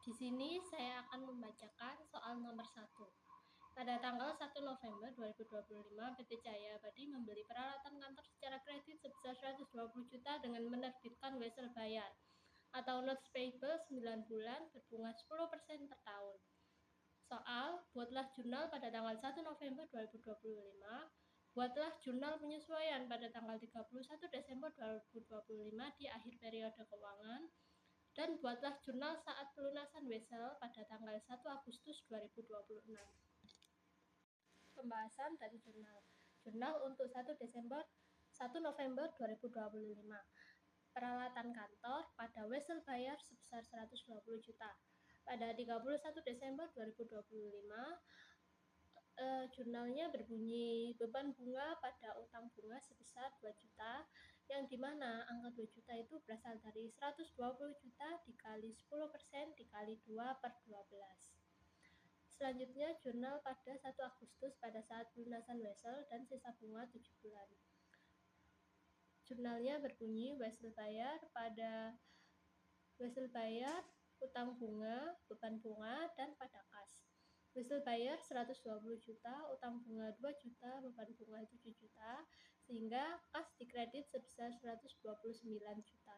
Di sini saya akan membacakan soal nomor 1. Pada tanggal 1 November 2025, PT Jaya Abadi membeli peralatan kantor secara kredit sebesar 120 juta dengan menerbitkan wesel bayar atau notes payable 9 bulan berbunga 10% per tahun. Soal, buatlah jurnal pada tanggal 1 November 2025, buatlah jurnal penyesuaian pada tanggal 31 Desember 2025 di akhir periode keuangan, dan buatlah jurnal saat pelunasan wesel pada tanggal 1 Agustus 2026. Pembahasan dari jurnal. Jurnal untuk 1 November 2025. Peralatan kantor pada wesel bayar sebesar 120 juta. Pada 31 Desember 2025, jurnalnya berbunyi beban bunga pada utang bunga sebesar 2 juta, yang dimana angka 2 juta itu berasal dari 120 juta dikali 10% dikali 2 per 12. Selanjutnya, jurnal pada 1 Agustus pada saat pelunasan wesel dan sisa bunga 7 bulan. Jurnalnya berbunyi wesel bayar pada wesel bayar, utang bunga, beban bunga, dan pada kas. Wesel bayar 120 juta, utang bunga 2 juta, beban bunga 7 juta, sehingga kas dikredit sebesar 129 juta.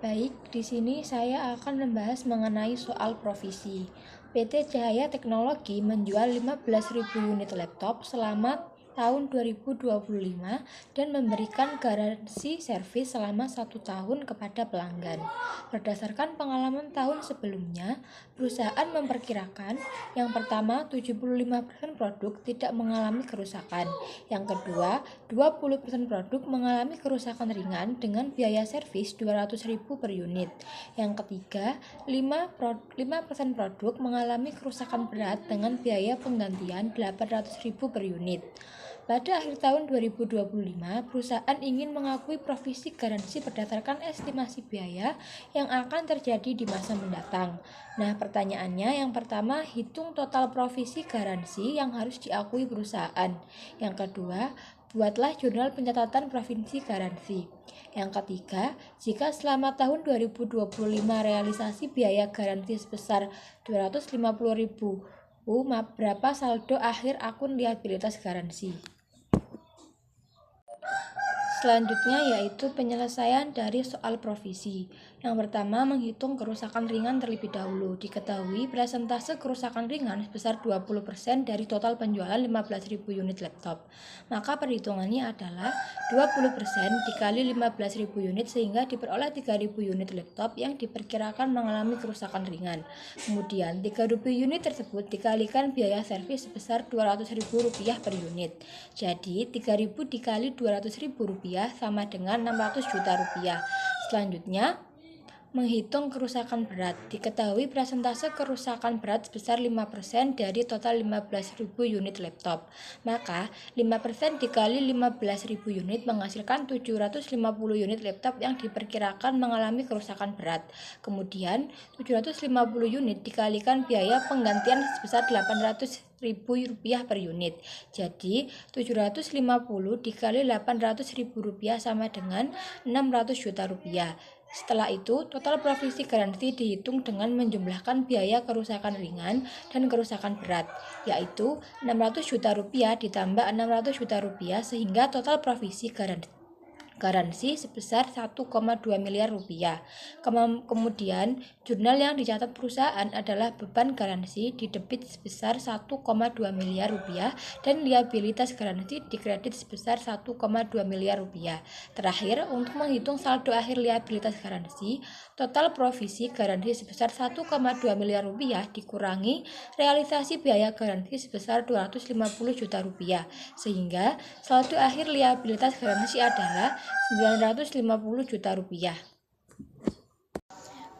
Baik, di sini saya akan membahas mengenai soal provisi. PT Cahaya Teknologi menjual 15.000 unit laptop selama tahun 2025 dan memberikan garansi servis selama 1 tahun kepada pelanggan. Berdasarkan pengalaman tahun sebelumnya, perusahaan memperkirakan yang pertama 75% produk tidak mengalami kerusakan, yang kedua 20% produk mengalami kerusakan ringan dengan biaya servis 200.000 per unit, yang ketiga 5% produk mengalami kerusakan berat dengan biaya penggantian 800.000 per unit. Pada akhir tahun 2025, perusahaan ingin mengakui provisi garansi berdasarkan estimasi biaya yang akan terjadi di masa mendatang. Nah, pertanyaannya yang pertama, hitung total provisi garansi yang harus diakui perusahaan. Yang kedua, buatlah jurnal pencatatan provisi garansi. Yang ketiga, jika selama tahun 2025 realisasi biaya garansi sebesar 250.000, berapa saldo akhir akun liabilitas garansi? Selanjutnya yaitu penyelesaian dari soal provisi. Yang pertama, menghitung kerusakan ringan terlebih dahulu. Diketahui presentase kerusakan ringan sebesar 20% dari total penjualan 15.000 unit laptop. Maka perhitungannya adalah 20% dikali 15.000 unit sehingga diperoleh 3.000 unit laptop yang diperkirakan mengalami kerusakan ringan. Kemudian 3.000 unit tersebut dikalikan biaya servis sebesar Rp200.000 per unit. Jadi 3.000 dikali Rp200.000 sama dengan Rp600 juta. Selanjutnya, menghitung kerusakan berat. Diketahui presentase kerusakan berat sebesar 5% dari total 15.000 unit laptop. Maka 5% dikali 15.000 unit menghasilkan 750 unit laptop yang diperkirakan mengalami kerusakan berat. Kemudian 750 unit dikalikan biaya penggantian sebesar Rp800.000 per unit. Jadi 750 dikali Rp800.000 sama dengan Rp600 juta. Setelah itu, total provisi garansi dihitung dengan menjumlahkan biaya kerusakan ringan dan kerusakan berat, yaitu Rp600 juta ditambah Rp600 juta sehingga total provisi garansi sebesar Rp1,2 miliar. Kemudian, jurnal yang dicatat perusahaan adalah beban garansi didebit sebesar Rp1,2 miliar dan liabilitas garansi dikredit sebesar Rp1,2 miliar. Terakhir, untuk menghitung saldo akhir liabilitas garansi, total provisi garansi sebesar Rp1,2 miliar dikurangi realisasi biaya garansi sebesar Rp250 juta, sehingga saldo akhir liabilitas garansi adalah Rp950 juta.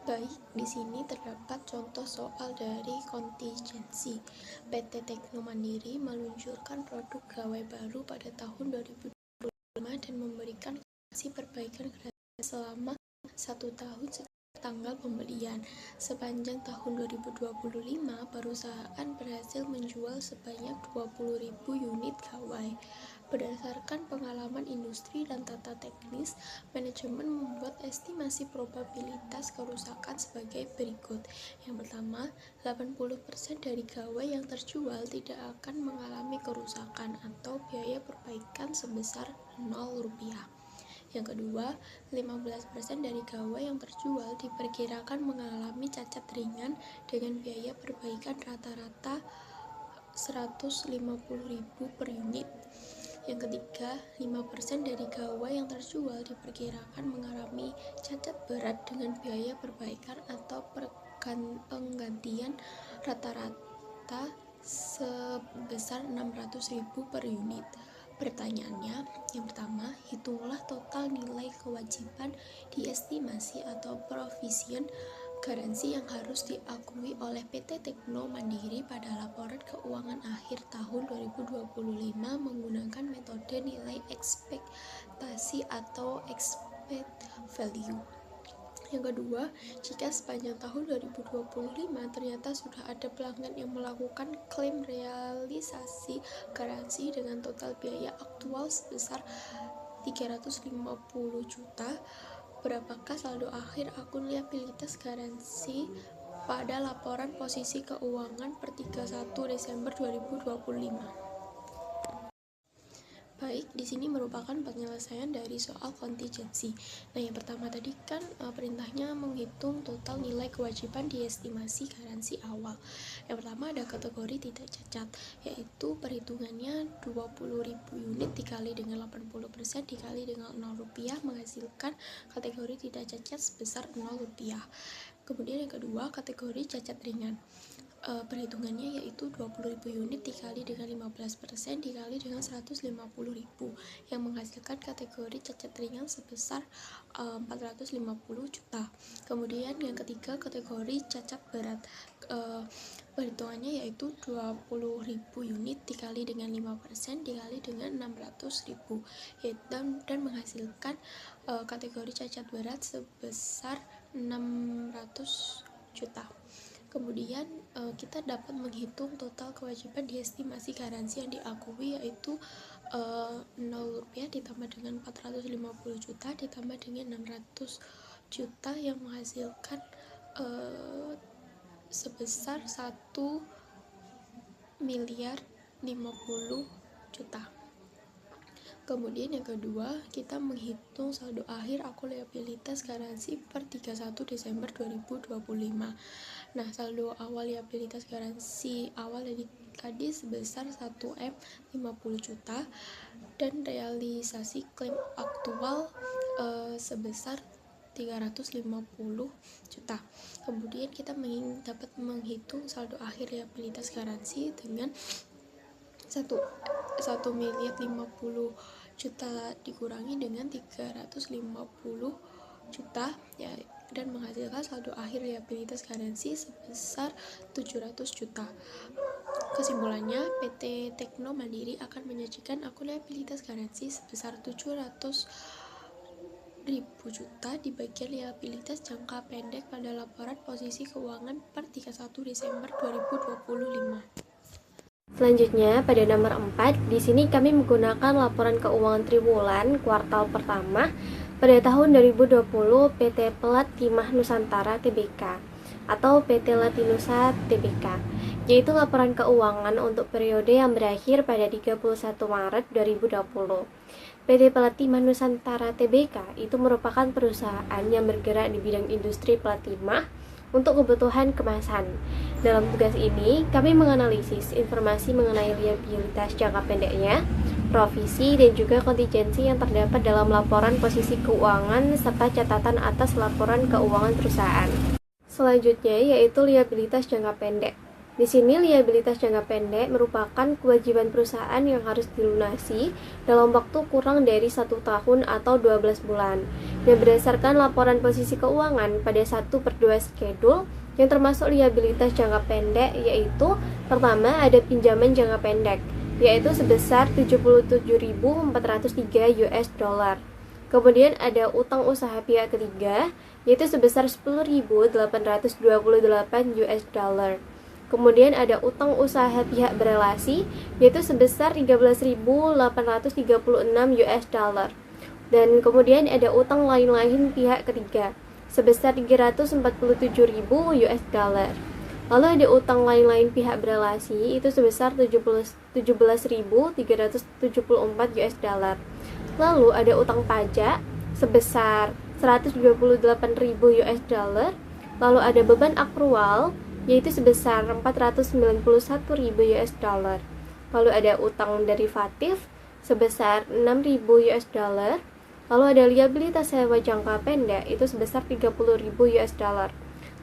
Baik, di sini terdapat contoh soal dari kontingensi. PT Tekno Mandiri meluncurkan produk gawai baru pada tahun 2025 dan memberikan garansi perbaikan gratis selama 1 tahun sejak tanggal pembelian. Sepanjang tahun 2025, perusahaan berhasil menjual sebanyak 20.000 unit gawai. Berdasarkan pengalaman industri dan tata teknis, manajemen membuat estimasi probabilitas kerusakan sebagai berikut. Yang pertama, 80% dari gawai yang terjual tidak akan mengalami kerusakan atau biaya perbaikan sebesar Rp0. Yang kedua, 15% dari gawai yang terjual diperkirakan mengalami cacat ringan dengan biaya perbaikan rata-rata Rp150.000 per unit. Yang ketiga, 5% dari gawai yang terjual diperkirakan mengalami cacat berat dengan biaya perbaikan atau penggantian rata-rata sebesar Rp600.000 per unit. Pertanyaannya, yang pertama, hitunglah total nilai kewajiban diestimasi atau provision garansi yang harus diakui oleh PT Tekno Mandiri pada laporan keuangan akhir tahun 2025 menggunakan metode nilai ekspektasi atau expected value. Yang kedua, jika sepanjang tahun 2025 ternyata sudah ada pelanggan yang melakukan klaim realisasi garansi dengan total biaya aktual sebesar 350 juta, berapakah saldo akhir akun liabilitas garansi pada laporan posisi keuangan per 31 Desember 2025? Baik, di sini merupakan penyelesaian dari soal kontingensi. Nah, yang pertama tadi kan perintahnya menghitung total nilai kewajiban diestimasi garansi awal. Yang pertama ada kategori tidak cacat, yaitu perhitungannya 20.000 unit dikali dengan 80% dikali dengan Rp0 menghasilkan kategori tidak cacat sebesar Rp0. Kemudian yang kedua, kategori cacat ringan. Perhitungannya yaitu 20.000 unit dikali dengan 15% dikali dengan 150.000 yang menghasilkan kategori cacat ringan sebesar 450 juta. Kemudian yang ketiga, kategori cacat berat. Perhitungannya yaitu 20.000 unit dikali dengan 5% dikali dengan 600.000 dan menghasilkan kategori cacat berat sebesar 600 juta. Kemudian kita dapat menghitung total kewajiban diestimasi garansi yang diakui yaitu Rp0 ditambah dengan 450 juta ditambah dengan 600 juta yang menghasilkan sebesar 1.050 juta. Kemudian yang kedua, kita menghitung saldo akhir akun liabilitas garansi per 31 Desember 2025. Nah, saldo awal liabilitas garansi awal tadi sebesar 1M 50 juta dan realisasi klaim aktual sebesar 350 juta. Kemudian kita dapat menghitung saldo akhir liabilitas garansi dengan 1.050 juta dikurangi dengan 350 juta ya, dan menghasilkan saldo akhir liabilitas garansi sebesar 700 juta. Kesimpulannya, PT Tekno Mandiri akan menyajikan akun liabilitas garansi sebesar 700.000 juta di bagian liabilitas jangka pendek pada laporan posisi keuangan per 31 Desember 2025. Selanjutnya, pada nomor 4, di sini kami menggunakan laporan keuangan triwulan kuartal pertama pada tahun 2020 PT Pelat Timah Nusantara Tbk atau PT Latinusa Tbk, yaitu laporan keuangan untuk periode yang berakhir pada 31 Maret 2020. PT Pelat Timah Nusantara Tbk itu merupakan perusahaan yang bergerak di bidang industri pelat timah untuk kebutuhan kemasan. Dalam tugas ini, kami menganalisis informasi mengenai liabilitas jangka pendeknya, provisi, dan juga kontingensi yang terdapat dalam laporan posisi keuangan serta catatan atas laporan keuangan perusahaan. Selanjutnya yaitu liabilitas jangka pendek. Di sini liabilitas jangka pendek merupakan kewajiban perusahaan yang harus dilunasi dalam waktu kurang dari 1 tahun atau 12 bulan. Dan berdasarkan laporan posisi keuangan pada 1/2 schedule yang termasuk liabilitas jangka pendek yaitu pertama ada pinjaman jangka pendek yaitu sebesar 77.403 US dollar. Kemudian ada utang usaha pihak ketiga yaitu sebesar 10.828 US dollar. Kemudian ada utang usaha pihak berelasi yaitu sebesar 13.836 US dollar. Dan kemudian ada utang lain-lain pihak ketiga sebesar 347.000 US dollar. Lalu ada utang lain-lain pihak berelasi itu sebesar 17.374 US dollar. Lalu ada utang pajak sebesar 128.000 US dollar. Lalu ada beban akrual yaitu sebesar 491.000 US dollar. Lalu ada utang derivatif sebesar 6.000 US dollar. Lalu ada liabilitas sewa jangka pendek itu sebesar 30.000 US dollar.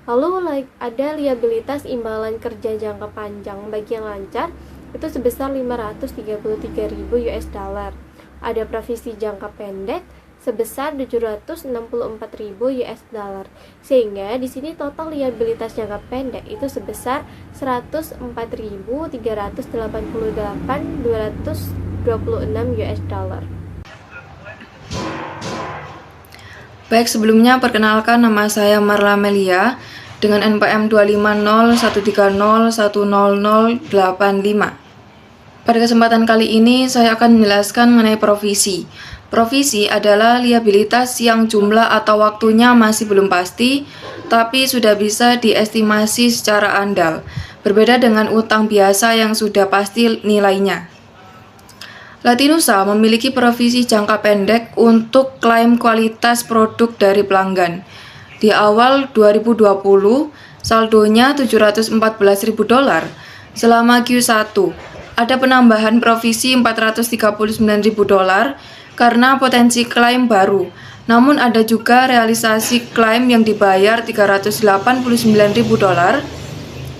Lalu ada liabilitas imbalan kerja jangka panjang bagi yang lancar itu sebesar 533.000 US dollar. Ada provisi jangka pendek sebesar 764.000 US dollar. Sehingga di sini total liabilitas jangka pendek itu sebesar 104.388.226 US dollar. Baik, sebelumnya perkenalkan nama saya Marla Melia dengan NPM 25013010085. Pada kesempatan kali ini saya akan menjelaskan mengenai provisi. Provisi adalah liabilitas yang jumlah atau waktunya masih belum pasti, tapi sudah bisa diestimasi secara andal, berbeda dengan utang biasa yang sudah pasti nilainya. Latinusa memiliki provisi jangka pendek untuk klaim kualitas produk dari pelanggan. Di awal 2020, saldonya $714.000. Selama Q1, ada penambahan provisi $439.000 karena potensi klaim baru. Namun ada juga realisasi klaim yang dibayar $389.000.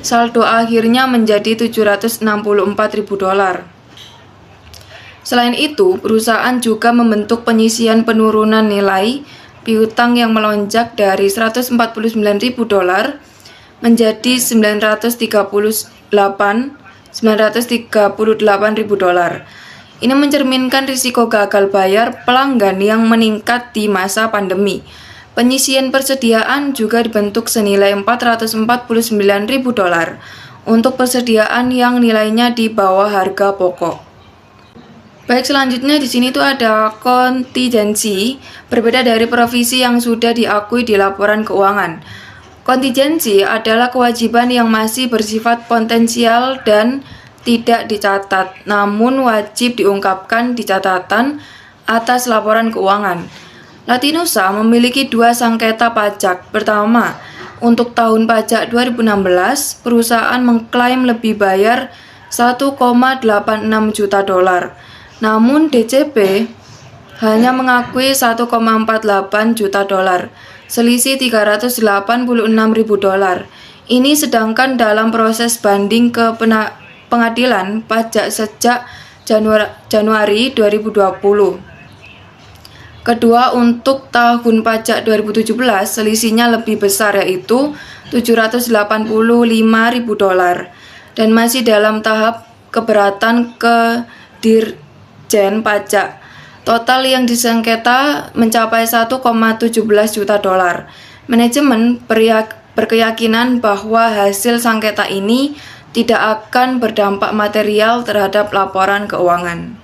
Saldo akhirnya menjadi $764.000. Selain itu, perusahaan juga membentuk penyisian penurunan nilai piutang yang melonjak dari $149.000 menjadi $938.000. Ini mencerminkan risiko gagal bayar pelanggan yang meningkat di masa pandemi. Penyisian persediaan juga dibentuk senilai $449.000 untuk persediaan yang nilainya di bawah harga pokok. Baik, selanjutnya di sini tuh ada kontingensi, berbeda dari provisi yang sudah diakui di laporan keuangan. Kontingensi adalah kewajiban yang masih bersifat potensial dan tidak dicatat, namun wajib diungkapkan di catatan atas laporan keuangan. Latinusa memiliki 2 sengketa pajak. Pertama, untuk tahun pajak 2016, perusahaan mengklaim lebih bayar $1,86 juta. Namun DCP hanya mengakui $1,48 juta, selisih $386.000. Ini sedangkan dalam proses banding ke pengadilan pajak sejak Januari 2020. Kedua, untuk tahun pajak 2017 selisihnya lebih besar yaitu $785.000 dan masih dalam tahap keberatan ke Dirjen Pajak. Total yang disengketa mencapai $1,17 juta. Manajemen berkeyakinan bahwa hasil sengketa ini tidak akan berdampak material terhadap laporan keuangan.